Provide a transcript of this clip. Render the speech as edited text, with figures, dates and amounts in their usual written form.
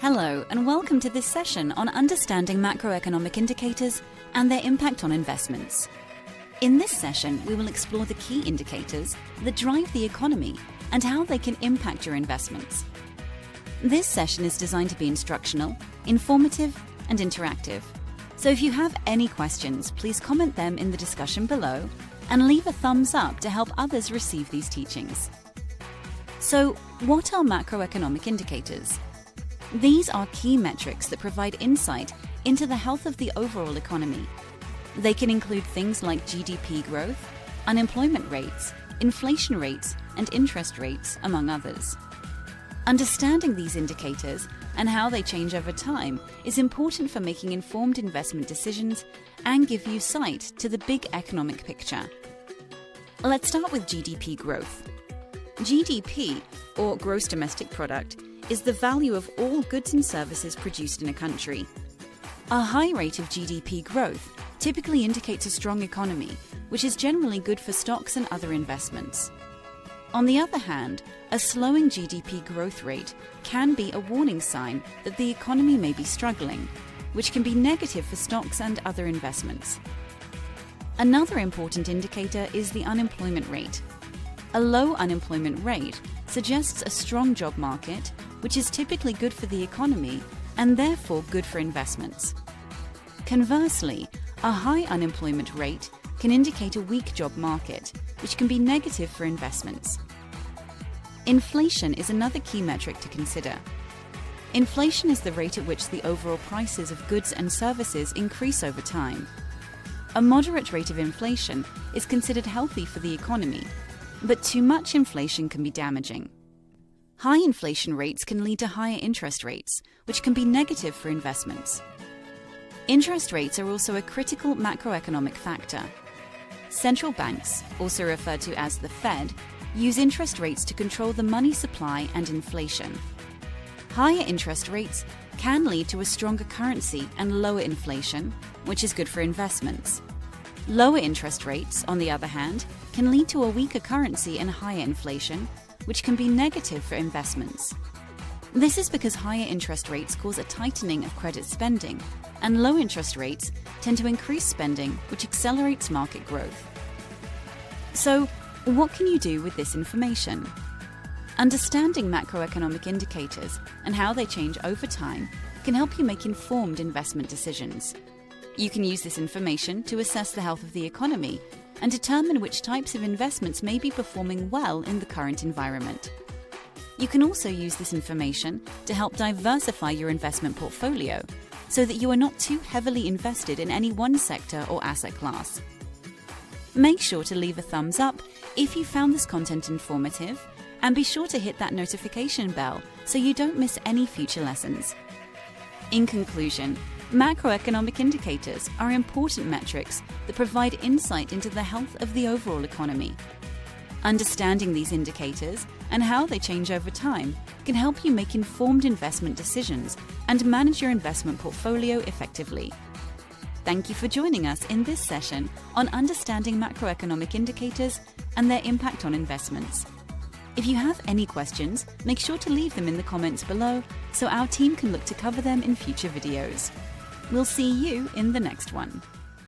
Hello, and welcome to this session on understanding macroeconomic indicators and their impact on investments. In this session, we will explore the key indicators that drive the economy and how they can impact your investments. This session is designed to be instructional, informative, and interactive. So if you have any questions, please comment them in the discussion below and leave a thumbs up to help others receive these teachings. So, what are macroeconomic indicators? These are key metrics that provide insight into the health of the overall economy. They can include things like GDP growth, unemployment rates, inflation rates, and interest rates, among others. Understanding these indicators and how they change over time is important for making informed investment decisions and give you sight to the big economic picture. Let's start with GDP growth. GDP, or Gross Domestic Product, is the value of all goods and services produced in a country. A high rate of GDP growth typically indicates a strong economy, which is generally good for stocks and other investments. On the other hand, a slowing GDP growth rate can be a warning sign that the economy may be struggling, which can be negative for stocks and other investments. Another important indicator is the unemployment rate. A low unemployment rate suggests a strong job market, which is typically good for the economy and therefore good for investments. Conversely, a high unemployment rate can indicate a weak job market, which can be negative for investments. Inflation is another key metric to consider. Inflation is the rate at which the overall prices of goods and services increase over time. A moderate rate of inflation is considered healthy for the economy, but too much inflation can be damaging. High inflation rates can lead to higher interest rates, which can be negative for investments. Interest rates are also a critical macroeconomic factor. Central banks, also referred to as the Fed, use interest rates to control the money supply and inflation. Higher interest rates can lead to a stronger currency and lower inflation, which is good for investments. Lower interest rates, on the other hand, can lead to a weaker currency and higher inflation, which can be negative for investments. This is because higher interest rates cause a tightening of credit spending, and low interest rates tend to increase spending, which accelerates market growth. So, what can you do with this information? Understanding macroeconomic indicators and how they change over time can help you make informed investment decisions. You can use this information to assess the health of the economy and determine which types of investments may be performing well in the current environment. You can also use this information to help diversify your investment portfolio so that you are not too heavily invested in any one sector or asset class. Make sure to leave a thumbs up if you found this content informative, and be sure to hit that notification bell so you don't miss any future lessons. In conclusion, macroeconomic indicators are important metrics that provide insight into the health of the overall economy. Understanding these indicators and how they change over time can help you make informed investment decisions and manage your investment portfolio effectively. Thank you for joining us in this session on understanding macroeconomic indicators and their impact on investments. If you have any questions, make sure to leave them in the comments below so our team can look to cover them in future videos. We'll see you in the next one.